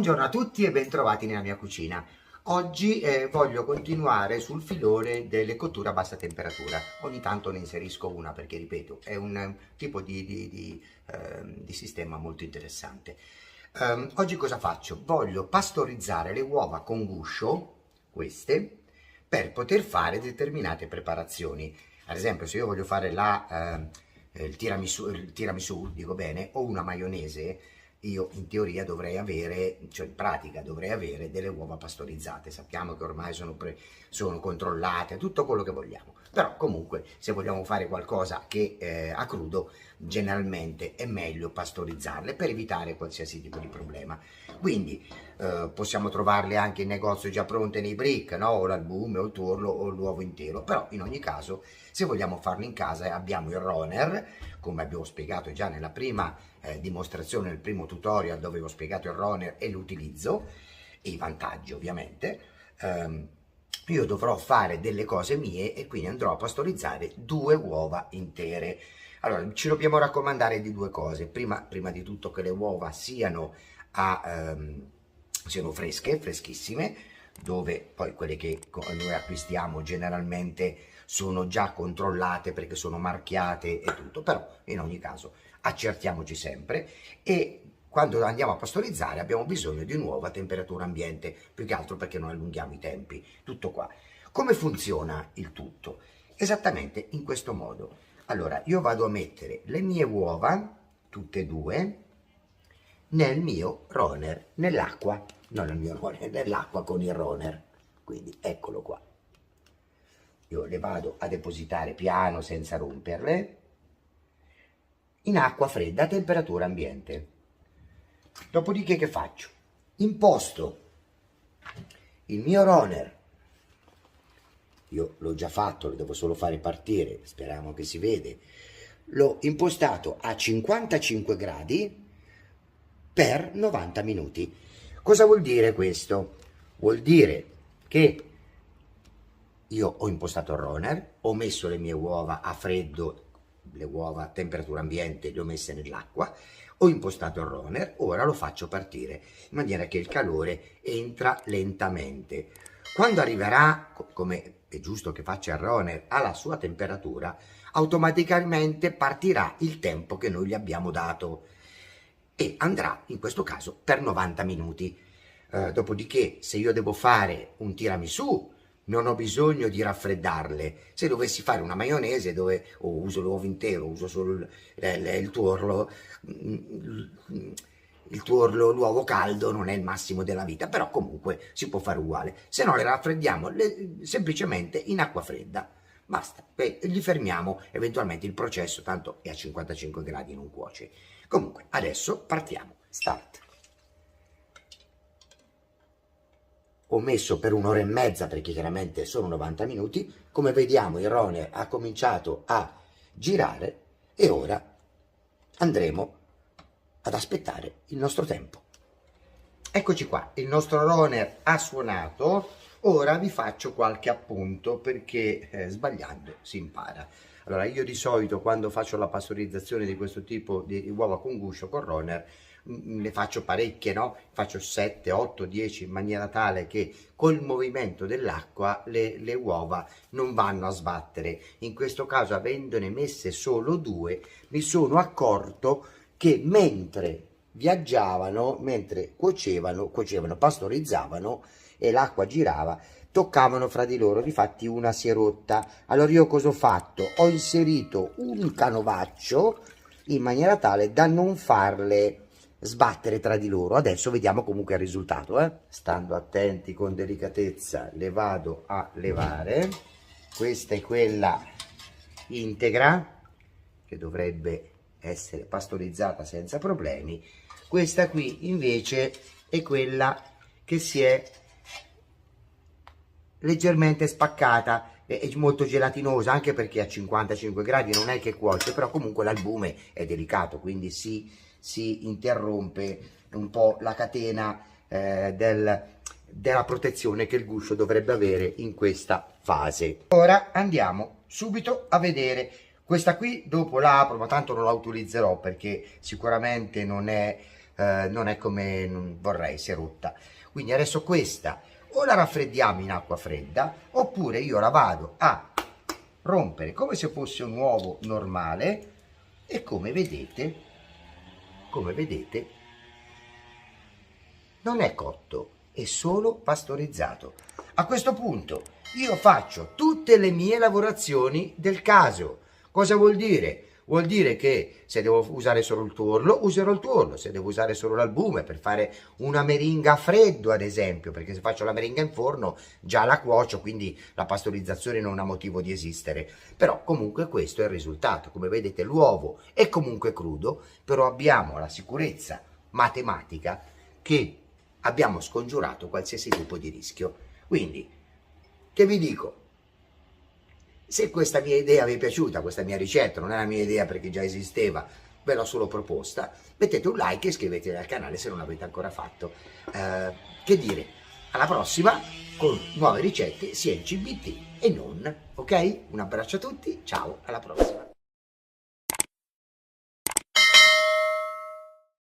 Buongiorno a tutti e bentrovati nella mia cucina. Oggi voglio continuare sul filone delle cotture a bassa temperatura. Ogni tanto ne inserisco una perché, ripeto, è un tipo di sistema molto interessante. Oggi cosa faccio? Voglio pastorizzare le uova con guscio, queste, per poter fare determinate preparazioni. Ad esempio, se io voglio fare il tiramisù, dico bene, o una maionese, io in teoria dovrei avere, cioè in pratica dovrei avere delle uova pastorizzate. Sappiamo che ormai sono controllate, tutto quello che vogliamo. Però comunque se vogliamo fare qualcosa che a crudo, generalmente è meglio pastorizzarle per evitare qualsiasi tipo di problema. Quindi possiamo trovarle anche in negozio già pronte nei brick, no? O l'albume, o il tuorlo, o l'uovo intero. Però in ogni caso, se vogliamo farlo in casa, abbiamo il Roner, come abbiamo spiegato già nella prima dimostrazione, nel primo tutorial dove ho spiegato il Roner e l'utilizzo e i vantaggi ovviamente. Io dovrò fare delle cose mie e quindi andrò a pastorizzare 2 uova intere. Allora, ci dobbiamo raccomandare di 2 cose. Prima di tutto che le uova siano fresche, freschissime, dove poi quelle che noi acquistiamo generalmente sono già controllate perché sono marchiate e tutto, però in ogni caso accertiamoci sempre. E quando andiamo a pastorizzare abbiamo bisogno di un'uova a temperatura ambiente, più che altro perché non allunghiamo i tempi. Tutto qua. Come funziona il tutto? Esattamente in questo modo. Allora, io vado a mettere le mie uova, tutte e 2, nel mio Roner, nell'acqua, non nel mio Roner, nell'acqua con il Roner. Quindi eccolo qua. Io le vado a depositare piano senza romperle in acqua fredda a temperatura ambiente. Dopodiché che faccio? Imposto il mio Roner. Io l'ho già fatto, lo devo solo fare partire, speriamo che si vede. L'ho impostato a 55 gradi per 90 minuti. Cosa vuol dire questo? Vuol dire che io ho impostato il Roner, ho messo le mie uova a freddo, le uova a temperatura ambiente, le ho messe nell'acqua, ho impostato il Roner, ora lo faccio partire in maniera che il calore entra lentamente. Quando arriverà, come è giusto che faccia il Roner, alla sua temperatura, automaticamente partirà il tempo che noi gli abbiamo dato e andrà in questo caso per 90 minuti. Dopodiché, se io devo fare un tiramisù, non ho bisogno di raffreddarle. Se dovessi fare una maionese dove uso l'uovo intero, uso solo il tuorlo, l'uovo caldo non è il massimo della vita, però comunque si può fare uguale. Se no le raffreddiamo semplicemente in acqua fredda. Basta, e gli fermiamo eventualmente il processo, tanto è a 55 gradi, non cuoce. Comunque, adesso partiamo. Start. Ho messo per 1 ora e mezza perché chiaramente sono 90 minuti. Come vediamo il Roner ha cominciato a girare e ora andremo ad aspettare il nostro tempo. Eccoci qua, il nostro Roner ha suonato. Ora vi faccio qualche appunto perché sbagliando si impara. Allora, io di solito quando faccio la pastorizzazione di questo tipo di uova con guscio con Roner ne faccio parecchie, no? Faccio 7, 8, 10 in maniera tale che col movimento dell'acqua le uova non vanno a sbattere. In questo caso, avendone messe solo 2, mi sono accorto che mentre viaggiavano, mentre cuocevano, pastorizzavano e l'acqua girava, toccavano fra di loro, difatti una si è rotta. Allora io cosa ho fatto? Ho inserito un canovaccio in maniera tale da non farle sbattere tra di loro. Adesso vediamo comunque il risultato, Stando attenti con delicatezza le vado a levare. Questa è quella integra che dovrebbe essere pastorizzata senza problemi. Questa qui invece è quella che si è leggermente spaccata, è molto gelatinosa, anche perché a 55 gradi non è che cuoce, però comunque l'albume è delicato, quindi si interrompe un po' la catena della protezione che il guscio dovrebbe avere in questa fase. Ora andiamo subito a vedere. Questa qui dopo la apro, ma tanto non la utilizzerò perché sicuramente non è non è come vorrei, si è rotta. Quindi adesso questa o la raffreddiamo in acqua fredda, oppure io la vado a rompere come se fosse un uovo normale, e come vedete non è cotto, è solo pastorizzato. A questo punto io faccio tutte le mie lavorazioni del caso. Cosa vuol dire? Vuol dire che se devo usare solo il tuorlo, userò il tuorlo, se devo usare solo l'albume per fare una meringa a freddo, ad esempio, perché se faccio la meringa in forno già la cuocio, quindi la pastorizzazione non ha motivo di esistere. Però comunque questo è il risultato. Come vedete l'uovo è comunque crudo, però abbiamo la sicurezza matematica che abbiamo scongiurato qualsiasi tipo di rischio. Quindi, che vi dico? Se questa mia idea vi è piaciuta, questa mia ricetta, non è una mia idea perché già esisteva, ve l'ho solo proposta, mettete un like e iscrivetevi al canale se non l'avete ancora fatto. Che dire, alla prossima con nuove ricette sia in CBT e non, ok? Un abbraccio a tutti, ciao, alla prossima.